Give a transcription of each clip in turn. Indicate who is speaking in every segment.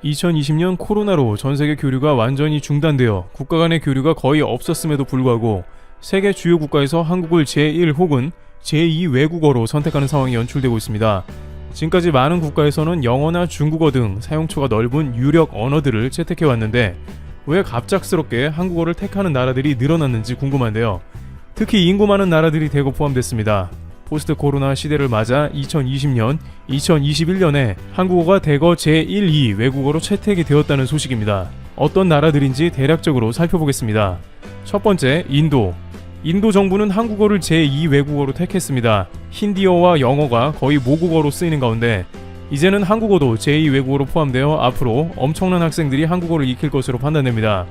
Speaker 1: 2020년 코로나로 전세계 교류가 완전히 중단되어 국가 간의 교류가 거의 없었음에도 불구하고 세계 주요 국가에서 한국을 제1 혹은 제2 외국어로 선택하는 상황이 연출되고 있습니다. 지금까지 많은 국가에서는 영어나 중국어 등 사용처가 넓은 유력 언어들을 채택해왔는데 왜 갑작스럽게 한국어를 택하는 나라들이 늘어났는지 궁금한데요. 특히 인구 많은 나라들이 대거 포함됐습니다. 포스트 코로나 시대를 맞아 2020년, 2021년에 한국어가 대거 제1, 2 외국어로 채택이 되었다는 소식입니다. 어떤 나라들인지 대략적으로 살펴보겠습니다. 첫 번째, 인도. 인도 정부는 한국어를 제2 외국어로 택했습니다. 힌디어와 영어가 거의 모국어로 쓰이는 가운데 이제는 한국어도 제2 외국어로 포함되어 앞으로 엄청난 학생들이 한국어를 익힐 것으로 판단됩니다.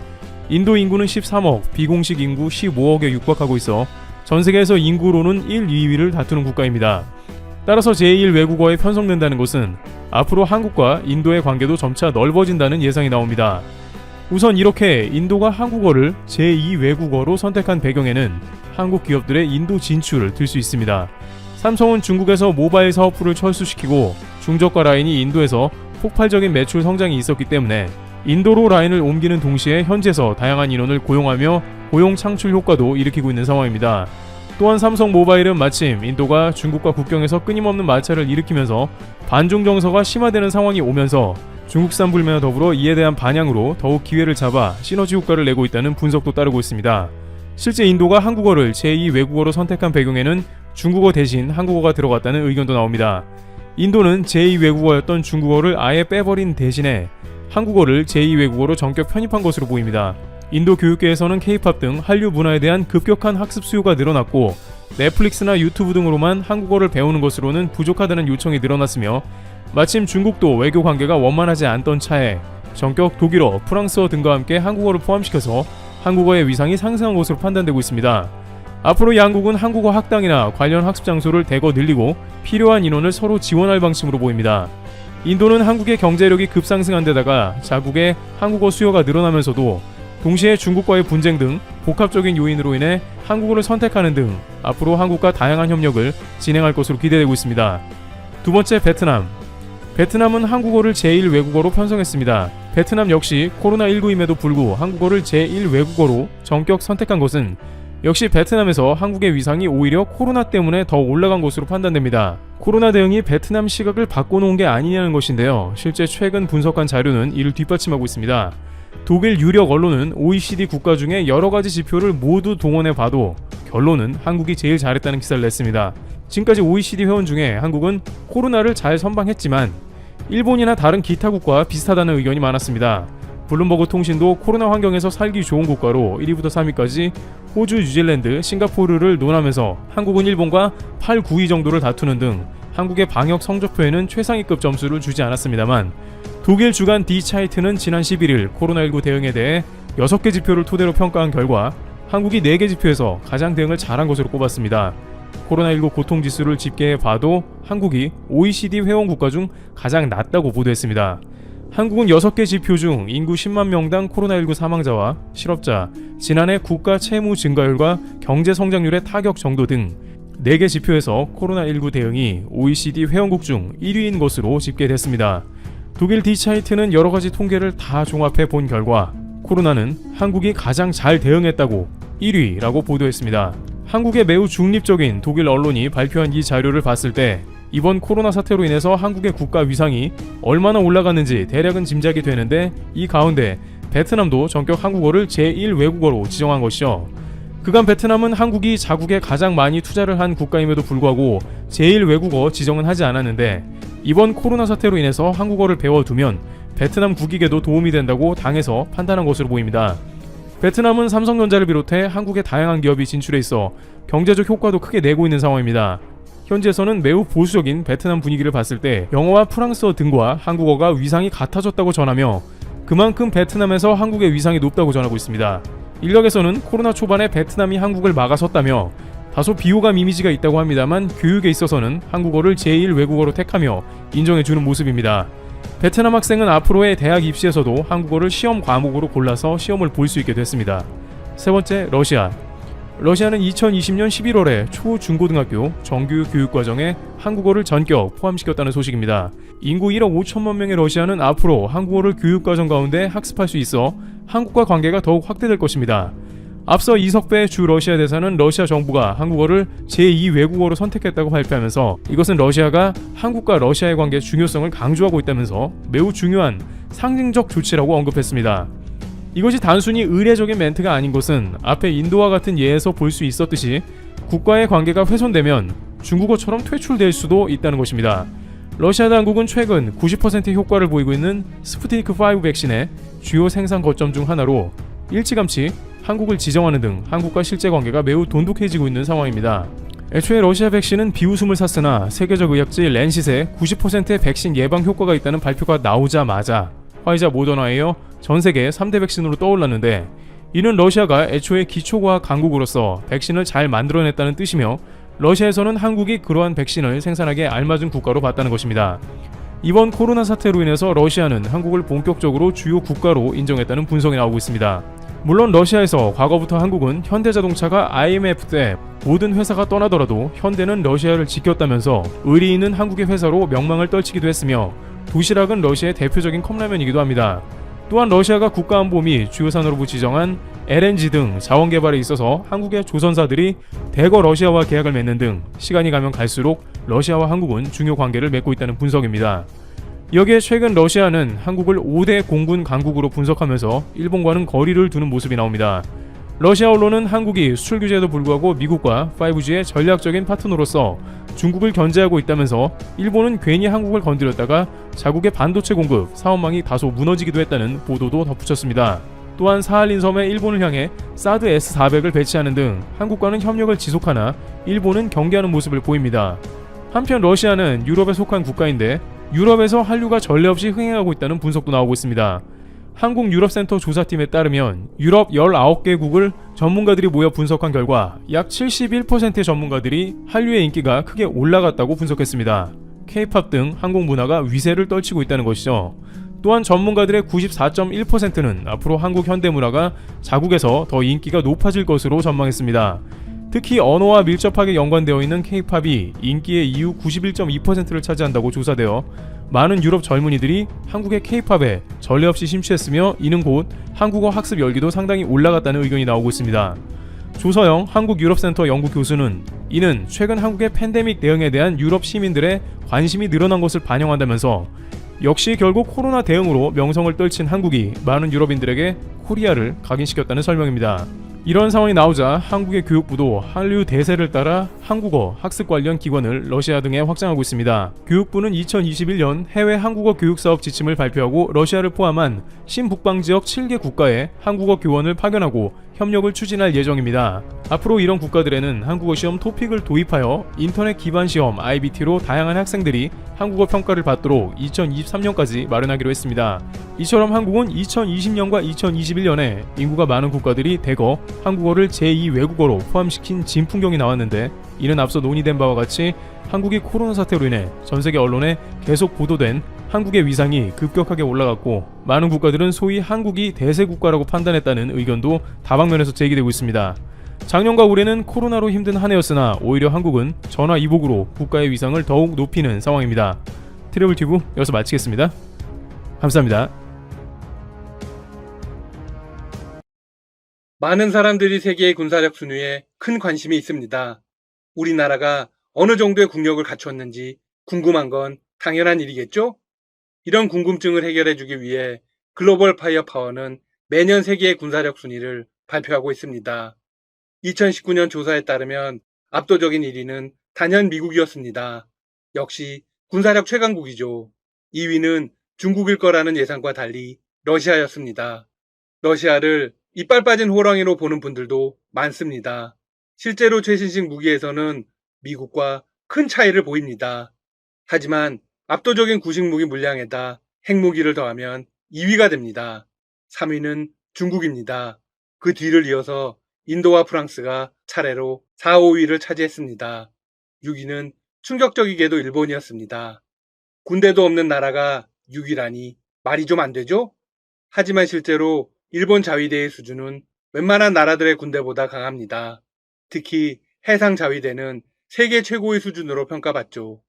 Speaker 1: 인도 인구는 13억, 비공식 인구 15억에 육박하고 있어 전 세계에서 인구로는 1, 2위를 다투는 국가입니다. 따라서 제1 외국어에 편성된다는 것은 앞으로 한국과 인도의 관계도 점차 넓어진다는 예상이 나옵니다. 우선 이렇게 인도가 한국어를 제2 외국어로 선택한 배경에는 한국 기업들의 인도 진출을 들 수 있습니다. 삼성은 중국에서 모바일 사업부를 철수시키고 중저가 라인이 인도에서 폭발적인 매출 성장이 있었기 때문에 인도로 라인을 옮기는 동시에 현지에서 다양한 인원을 고용하며 고용 창출 효과도 일으키고 있는 상황입니다. 또한 삼성 모바일은 마침 인도가 중국과 국경에서 끊임없는 마찰을 일으키면서 반중 정서가 심화되는 상황이 오면서 중국산 불매와 더불어 이에 대한 반향으로 더욱 기회를 잡아 시너지 효과를 내고 있다는 분석도 따르고 있습니다. 실제 인도가 한국어를 제2 외국어로 선택한 배경에는 중국어 대신 한국어가 들어갔다는 의견도 나옵니다. 인도는 제2 외국어였던 중국어를 아예 빼버린 대신에 한국어를 제2 외국어로 전격 편입한 것으로 보입니다. 인도 교육계에서는 K-POP 등 한류 문화에 대한 급격한 학습 수요가 늘어났고 넷플릭스나 유튜브 등으로만 한국어를 배우는 것으로는 부족하다는 요청이 늘어났으며 마침 중국도 외교 관계가 원만하지 않던 차에 전격 독일어, 프랑스어 등과 함께 한국어를 포함시켜서 한국어의 위상이 상승한 것으로 판단되고 있습니다. 앞으로 양국은 한국어 학당이나 관련 학습 장소를 대거 늘리고 필요한 인원을 서로 지원할 방침으로 보입니다. 인도는 한국의 경제력이 급상승한 데다가 자국의 한국어 수요가 늘어나면서도 동시에 중국과의 분쟁 등 복합적인 요인으로 인해 한국어를 선택하는 등 앞으로 한국과 다양한 협력을 진행할 것으로 기대되고 있습니다. 두 번째, 베트남. 베트남은 한국어를 제1 외국어로 편성했습니다. 베트남 역시 코로나19임에도 불구하고 한국어를 제1 외국어로 전격 선택한 것은 역시 베트남에서 한국의 위상이 오히려 코로나 때문에 더 올라간 것으로 판단됩니다. 코로나 대응이 베트남 시각을 바꿔놓은 게 아니냐는 것인데요. 실제 최근 분석한 자료는 이를 뒷받침하고 있습니다. 독일 유력 언론은 OECD 국가 중에 여러가지 지표를 모두 동원해 봐도 결론은 한국이 제일 잘했다는 기사를 냈습니다. 지금까지 OECD 회원 중에 한국은 코로나를 잘 선방했지만 일본이나 다른 기타 국가와 비슷하다는 의견이 많았습니다. 블룸버그 통신도 코로나 환경에서 살기 좋은 국가로 1위부터 3위까지 호주, 뉴질랜드, 싱가포르를 논하면서 한국은 일본과 8, 9위 정도를 다투는 등 한국의 방역 성적표에는 최상위급 점수를 주지 않았습니다만 독일 주간 디 차이트는 지난 11일 코로나19 대응에 대해 6개 지표를 토대로 평가한 결과 한국이 4개 지표에서 가장 대응을 잘한 것으로 꼽았습니다. 코로나19 고통지수를 집계해 봐도 한국이 OECD 회원 국가 중 가장 낮다고 보도했습니다. 한국은 6개 지표 중 인구 10만 명당 코로나19 사망자와 실업자, 지난해 국가 채무 증가율과 경제 성장률의 타격 정도 등 4개 지표에서 코로나19 대응이 OECD 회원국 중 1위인 것으로 집계됐습니다. 독일 디차이트는 여러가지 통계를 다 종합해 본 결과 코로나는 한국이 가장 잘 대응했다고 1위라고 보도했습니다. 한국의 매우 중립적인 독일 언론이 발표한 이 자료를 봤을 때 이번 코로나 사태로 인해서 한국의 국가 위상이 얼마나 올라갔는지 대략은 짐작이 되는데 이 가운데 베트남도 전격 한국어를 제1 외국어로 지정한 것이죠. 그간 베트남은 한국이 자국에 가장 많이 투자를 한 국가임에도 불구하고 제1 외국어 지정은 하지 않았는데 이번 코로나 사태로 인해서 한국어를 배워두면 베트남 국익에도 도움이 된다고 당에서 판단한 것으로 보입니다. 베트남은 삼성전자를 비롯해 한국의 다양한 기업이 진출해 있어 경제적 효과도 크게 내고 있는 상황입니다. 현지에서는 매우 보수적인 베트남 분위기를 봤을 때 영어와 프랑스어 등과 한국어가 위상이 같아졌다고 전하며 그만큼 베트남에서 한국의 위상이 높다고 전하고 있습니다. 인력에서는 코로나 초반에 베트남이 한국을 막아섰다며 다소 비호감 이미지가 있다고 합니다만 교육에 있어서는 한국어를 제1 외국어로 택하며 인정해주는 모습입니다. 베트남 학생은 앞으로의 대학 입시에서도 한국어를 시험 과목으로 골라서 시험을 볼 수 있게 됐습니다. 세 번째, 러시아. 러시아는 2020년 11월에 초중고등학교 정규 교육과정에 한국어를 전격 포함시켰다는 소식입니다. 인구 1억 5천만 명의 러시아는 앞으로 한국어를 교육과정 가운데 학습할 수 있어 한국과 관계가 더욱 확대될 것입니다. 앞서 이석배 주 러시아 대사는 러시아 정부가 한국어를 제2 외국어로 선택했다고 발표하면서 이것은 러시아가 한국과 러시아의 관계의 중요성을 강조하고 있다면서 매우 중요한 상징적 조치라고 언급했습니다. 이것이 단순히 의례적인 멘트가 아닌 것은 앞에 인도와 같은 예에서 볼 수 있었듯이 국가의 관계가 훼손되면 중국어처럼 퇴출될 수도 있다는 것입니다. 러시아 당국은 최근 90%의 효과를 보이고 있는 스푸트니크5 백신의 주요 생산 거점 중 하나로 일찌감치 한국을 지정하는 등 한국과 실제 관계가 매우 돈독해지고 있는 상황입니다. 애초에 러시아 백신은 비웃음을 샀으나 세계적 의학지 랜싯에 90%의 백신 예방 효과가 있다는 발표가 나오자마자 화이자 모더나에 이어 전 세계 3대 백신으로 떠올랐는데, 이는 러시아가 애초에 기초과학 강국으로서 백신을 잘 만들어냈다는 뜻이며 러시아에서는 한국이 그러한 백신을 생산하기에 알맞은 국가로 봤다는 것입니다. 이번 코로나 사태로 인해서 러시아는 한국을 본격적으로 주요 국가로 인정했다는 분석이 나오고 있습니다. 물론 러시아에서 과거부터 한국은 현대자동차가 IMF 때 모든 회사가 떠나더라도 현대는 러시아를 지켰다면서 의리 있는 한국의 회사로 명망을 떨치기도 했으며 도시락은 러시아의 대표적인 컵라면이기도 합니다. 또한 러시아가 국가안보 및 주요 산업으로 지정한 LNG 등 자원 개발에 있어서 한국의 조선사들이 대거 러시아와 계약을 맺는 등 시간이 가면 갈수록 러시아와 한국은 중요 관계를 맺고 있다는 분석입니다. 여기에 최근 러시아는 한국을 5대 공군 강국으로 분석하면서 일본과는 거리를 두는 모습이 나옵니다. 러시아 언론은 한국이 수출 규제에도 불구하고 미국과 5G의 전략적인 파트너로서 중국을 견제하고 있다면서 일본은 괜히 한국을 건드렸다가 자국의 반도체 공급, 사업망이 다소 무너지기도 했다는 보도도 덧붙였습니다. 또한 사할린 섬에 일본을 향해 사드 S-400을 배치하는 등 한국과는 협력을 지속하나 일본은 경계하는 모습을 보입니다. 한편 러시아는 유럽에 속한 국가인데 유럽에서 한류가 전례 없이 흥행하고 있다는 분석도 나오고 있습니다. 한국유럽센터 조사팀에 따르면 유럽 19개국을 전문가들이 모여 분석한 결과 약 71%의 전문가들이 한류의 인기가 크게 올라갔다고 분석했습니다. K-팝 등 한국 문화가 위세를 떨치고 있다는 것이죠. 또한 전문가들의 94.1%는 앞으로 한국 현대문화가 자국에서 더 인기가 높아질 것으로 전망했습니다. 특히 언어와 밀접하게 연관되어 있는 K-팝이 인기의 이유 91.2%를 차지한다고 조사되어 많은 유럽 젊은이들이 한국의 K-팝에 전례 없이 심취했으며 이는 곧 한국어 학습 열기도 상당히 올라갔다는 의견이 나오고 있습니다. 조서영 한국유럽센터 연구 교수는 이는 최근 한국의 팬데믹 대응에 대한 유럽 시민들의 관심이 늘어난 것을 반영한다면서 역시 결국 코로나 대응으로 명성을 떨친 한국이 많은 유럽인들에게 코리아를 각인시켰다는 설명입니다. 이런 상황이 나오자 한국의 교육부도 한류 대세를 따라 한국어 학습 관련 기관을 러시아 등에 확장하고 있습니다. 교육부는 2021년 해외 한국어 교육 사업 지침을 발표하고 러시아를 포함한 신북방 지역 7개 국가에 한국어 교원을 파견하고 협력을 추진할 예정입니다. 앞으로 이런 국가들에는 한국어 시험 토픽을 도입하여 인터넷 기반 시험 IBT로 다양한 학생들이 한국어 평가를 받도록 2023년까지 마련하기로 했습니다. 이처럼 한국은 2020년과 2021년에 인구가 많은 국가들이 대거 한국어를 제2 외국어로 포함시킨 진풍경이 나왔는데, 이는 앞서 논의된 바와 같이 한국이 코로나 사태로 인해 전세계 언론에 계속 보도된 한국의 위상이 급격하게 올라갔고 많은 국가들은 소위 한국이 대세 국가라고 판단했다는 의견도 다방면에서 제기되고 있습니다. 작년과 올해는 코로나로 힘든 한 해였으나 오히려 한국은 전화위복으로 국가의 위상을 더욱 높이는 상황입니다. 트래블튜브 여기서 마치겠습니다. 감사합니다.
Speaker 2: 많은 사람들이 세계의 군사력 순위에 큰 관심이 있습니다. 우리나라가 어느 정도의 국력을 갖추었는지 궁금한 건 당연한 일이겠죠? 이런 궁금증을 해결해주기 위해 글로벌 파이어 파워는 매년 세계의 군사력 순위를 발표하고 있습니다. 2019년 조사에 따르면 압도적인 1위는 단연 미국이었습니다. 역시 군사력 최강국이죠. 2위는 중국일 거라는 예상과 달리 러시아였습니다. 러시아를 이빨 빠진 호랑이로 보는 분들도 많습니다. 실제로 최신식 무기에서는 미국과 큰 차이를 보입니다. 하지만 압도적인 구식 무기 물량에다 핵무기를 더하면 2위가 됩니다. 3위는 중국입니다. 그 뒤를 이어서 인도와 프랑스가 차례로 4, 5위를 차지했습니다. 6위는 충격적이게도 일본이었습니다. 군대도 없는 나라가 6위라니 말이 좀 안 되죠? 하지만 실제로 일본 자위대의 수준은 웬만한 나라들의 군대보다 강합니다. 특히 해상 자위대는 세계 최고의 수준으로 평가받죠.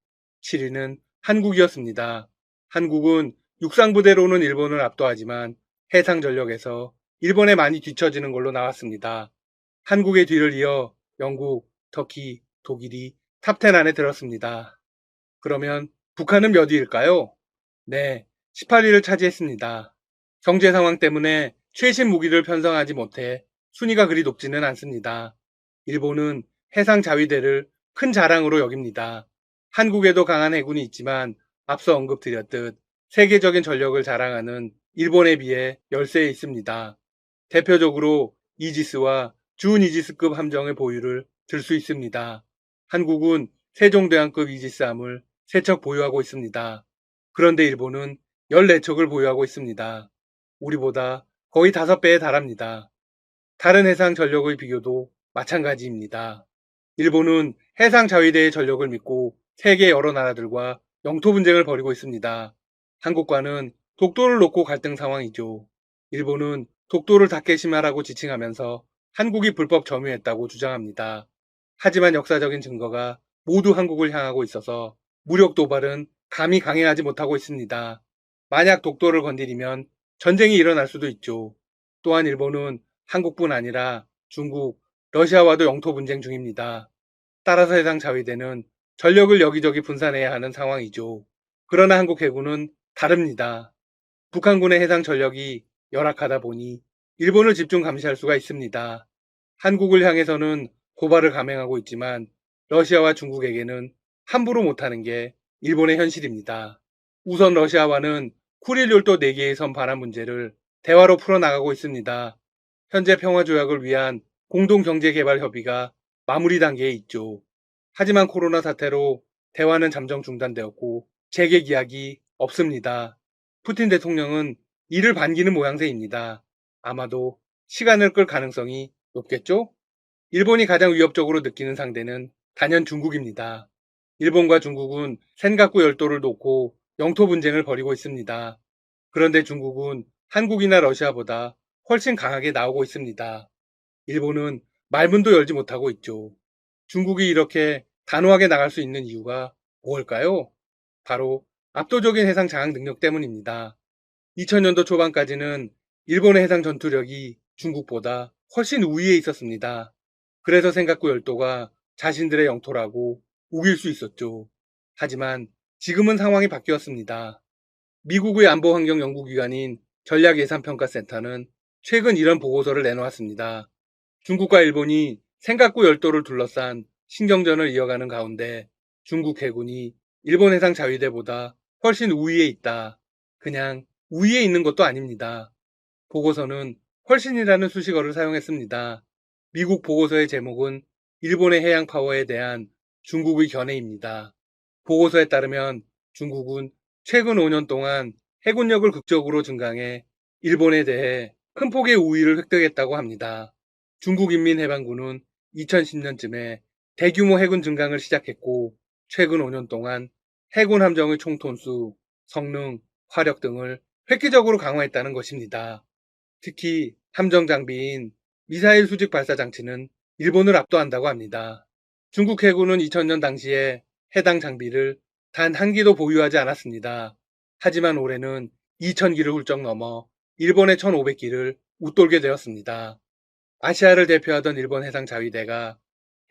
Speaker 2: 7위는 한국이었습니다. 한국은 육상부대로는 일본을 압도하지만 해상 전력에서 일본에 많이 뒤처지는 걸로 나왔습니다. 한국의 뒤를 이어 영국, 터키, 독일이 탑10 안에 들었습니다. 그러면 북한은 몇 위일까요? 네, 18위를 차지했습니다. 경제 상황 때문에 최신 무기를 편성하지 못해 순위가 그리 높지는 않습니다. 일본은 해상 자위대를 큰 자랑으로 여깁니다. 한국에도 강한 해군이 있지만 앞서 언급드렸듯 세계적인 전력을 자랑하는 일본에 비해 열세에 있습니다. 대표적으로 이지스와 준 이지스급 함정의 보유를 들 수 있습니다. 한국은 세종대왕급 이지스함을 3척 보유하고 있습니다. 그런데 일본은 14척을 보유하고 있습니다. 우리보다 거의 5배에 달합니다. 다른 해상 전력의 비교도 마찬가지입니다. 일본은 해상 자위대의 전력을 믿고 세계 여러 나라들과 영토 분쟁을 벌이고 있습니다. 한국과는 독도를 놓고 갈등 상황이죠. 일본은 독도를 닫게 심하라고 지칭하면서 한국이 불법 점유했다고 주장합니다. 하지만 역사적인 증거가 모두 한국을 향하고 있어서 무력 도발은 감히 강행하지 못하고 있습니다. 만약 독도를 건드리면 전쟁이 일어날 수도 있죠. 또한 일본은 한국뿐 아니라 중국, 러시아와도 영토 분쟁 중입니다. 따라서 해상 자위대는 전력을 여기저기 분산해야 하는 상황이죠. 그러나 한국 해군은 다릅니다. 북한군의 해상 전력이 열악하다 보니 일본을 집중 감시할 수가 있습니다. 한국을 향해서는 고발을 감행하고 있지만 러시아와 중국에게는 함부로 못하는 게 일본의 현실입니다. 우선 러시아와는 쿠릴열도 4개의 섬 반환 문제를 대화로 풀어나가고 있습니다. 현재 평화조약을 위한 공동경제개발협의가 마무리 단계에 있죠. 하지만 코로나 사태로 대화는 잠정 중단되었고 재개 기약이 없습니다. 푸틴 대통령은 이를 반기는 모양새입니다. 아마도 시간을 끌 가능성이 높겠죠? 일본이 가장 위협적으로 느끼는 상대는 단연 중국입니다. 일본과 중국은 센가쿠 열도를 놓고 영토 분쟁을 벌이고 있습니다. 그런데 중국은 한국이나 러시아보다 훨씬 강하게 나오고 있습니다. 일본은 말문도 열지 못하고 있죠. 중국이 이렇게 단호하게 나갈 수 있는 이유가 무엇일까요? 바로 압도적인 해상 장악 능력 때문입니다. 2000년도 초반까지는 일본의 해상 전투력이 중국보다 훨씬 우위에 있었습니다. 그래서 센가쿠 열도가 자신들의 영토라고 우길 수 있었죠. 하지만 지금은 상황이 바뀌었습니다. 미국의 안보환경 연구기관인 전략예산평가센터는 최근 이런 보고서를 내놓았습니다. 중국과 일본이 센가쿠 열도를 둘러싼 신경전을 이어가는 가운데 중국 해군이 일본 해상 자위대보다 훨씬 우위에 있다. 그냥 우위에 있는 것도 아닙니다. 보고서는 훨씬이라는 수식어를 사용했습니다. 미국 보고서의 제목은 일본의 해양 파워에 대한 중국의 견해입니다. 보고서에 따르면 중국은 최근 5년 동안 해군력을 극적으로 증강해 일본에 대해 큰 폭의 우위를 획득했다고 합니다. 중국인민해방군은 2010년쯤에 대규모 해군 증강을 시작했고 최근 5년 동안 해군 함정의 총톤수, 성능, 화력 등을 획기적으로 강화했다는 것입니다. 특히 함정 장비인 미사일 수직 발사 장치는 일본을 압도한다고 합니다. 중국 해군은 2000년 당시에 해당 장비를 단 한 기도 보유하지 않았습니다. 하지만 올해는 2000기를 훌쩍 넘어 일본의 1500기를 웃돌게 되었습니다. 아시아를 대표하던 일본 해상 자위대가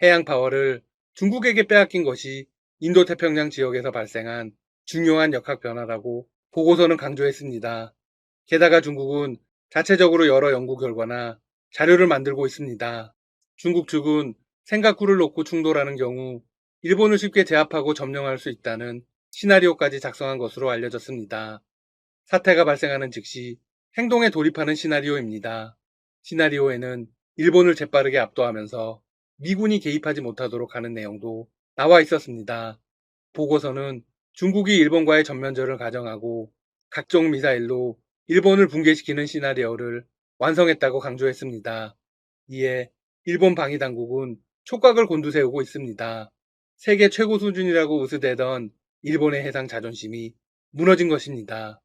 Speaker 2: 해양 파워를 중국에게 빼앗긴 것이 인도태평양 지역에서 발생한 중요한 역학 변화라고 보고서는 강조했습니다. 게다가 중국은 자체적으로 여러 연구 결과나 자료를 만들고 있습니다. 중국 측은 센가쿠를 놓고 충돌하는 경우 일본을 쉽게 제압하고 점령할 수 있다는 시나리오까지 작성한 것으로 알려졌습니다. 사태가 발생하는 즉시 행동에 돌입하는 시나리오입니다. 시나리오에는 일본을 재빠르게 압도하면서 미군이 개입하지 못하도록 하는 내용도 나와 있었습니다. 보고서는 중국이 일본과의 전면전을 가정하고 각종 미사일로 일본을 붕괴시키는 시나리오를 완성했다고 강조했습니다. 이에 일본 방위당국은 촉각을 곤두세우고 있습니다. 세계 최고 수준이라고 우스대던 일본의 해상 자존심이 무너진 것입니다.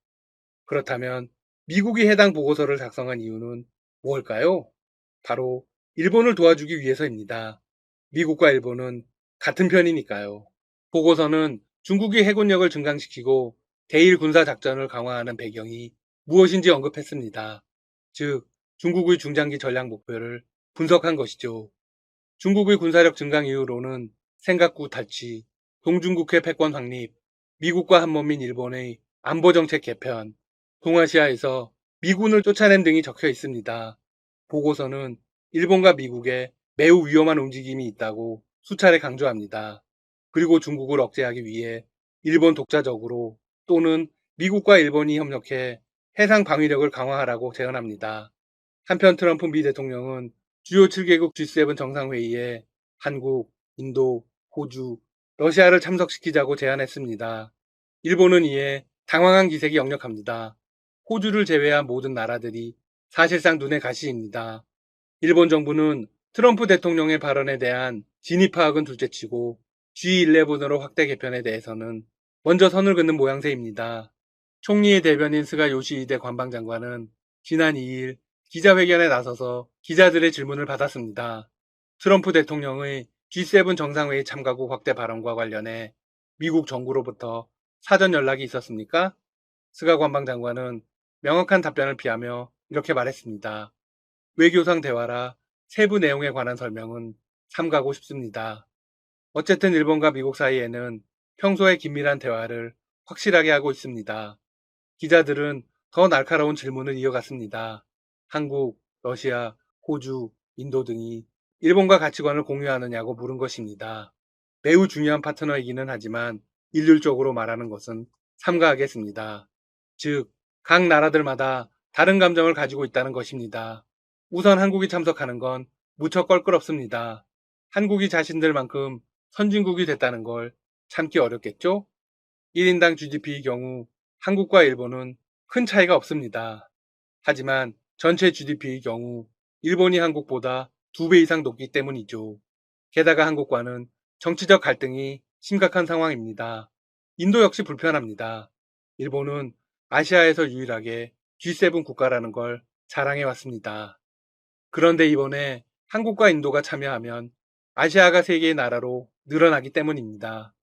Speaker 2: 그렇다면 미국이 해당 보고서를 작성한 이유는 무엇일까요? 바로 일본을 도와주기 위해서입니다. 미국과 일본은 같은 편이니까요. 보고서는 중국이 해군력을 증강시키고 대일 군사작전을 강화하는 배경이 무엇인지 언급했습니다. 즉, 중국의 중장기 전략 목표를 분석한 것이죠. 중국의 군사력 증강 이후로는 센가쿠 탈취, 동중국해 패권 확립, 미국과 한몸인 일본의 안보정책 개편, 동아시아에서 미군을 쫓아낸 등이 적혀 있습니다. 보고서는 일본과 미국에 매우 위험한 움직임이 있다고 수차례 강조합니다. 그리고 중국을 억제하기 위해 일본 독자적으로 또는 미국과 일본이 협력해 해상 방위력을 강화하라고 제안합니다. 한편 트럼프 미 대통령은 주요 7개국 G7 정상회의에 한국, 인도, 호주, 러시아를 참석시키자고 제안했습니다. 일본은 이에 당황한 기색이 역력합니다. 호주를 제외한 모든 나라들이 사실상 눈의 가시입니다. 일본 정부는 트럼프 대통령의 발언에 대한 진위 파악은 둘째치고 G11으로 확대 개편에 대해서는 먼저 선을 긋는 모양새입니다. 총리의 대변인 스가 요시히데 관방장관은 지난 2일 기자회견에 나서서 기자들의 질문을 받았습니다. 트럼프 대통령의 G7 정상회의 참가국 확대 발언과 관련해 미국 정부로부터 사전 연락이 있었습니까? 스가 관방장관은 명확한 답변을 피하며 이렇게 말했습니다. 외교상 대화라 세부 내용에 관한 설명은 삼가고 싶습니다. 어쨌든 일본과 미국 사이에는 평소에 긴밀한 대화를 확실하게 하고 있습니다. 기자들은 더 날카로운 질문을 이어갔습니다. 한국, 러시아, 호주, 인도 등이 일본과 가치관을 공유하느냐고 물은 것입니다. 매우 중요한 파트너이기는 하지만 일률적으로 말하는 것은 삼가하겠습니다. 즉, 각 나라들마다 다른 감정을 가지고 있다는 것입니다. 우선 한국이 참석하는 건 무척 껄끄럽습니다. 한국이 자신들만큼 선진국이 됐다는 걸 참기 어렵겠죠? 1인당 GDP의 경우 한국과 일본은 큰 차이가 없습니다. 하지만 전체 GDP의 경우 일본이 한국보다 2배 이상 높기 때문이죠. 게다가 한국과는 정치적 갈등이 심각한 상황입니다. 인도 역시 불편합니다. 일본은 아시아에서 유일하게 G7 국가라는 걸 자랑해 왔습니다. 그런데 이번에 한국과 인도가 참여하면 아시아가 세 개의 나라로 늘어나기 때문입니다.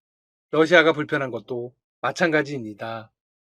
Speaker 2: 러시아가 불편한 것도 마찬가지입니다.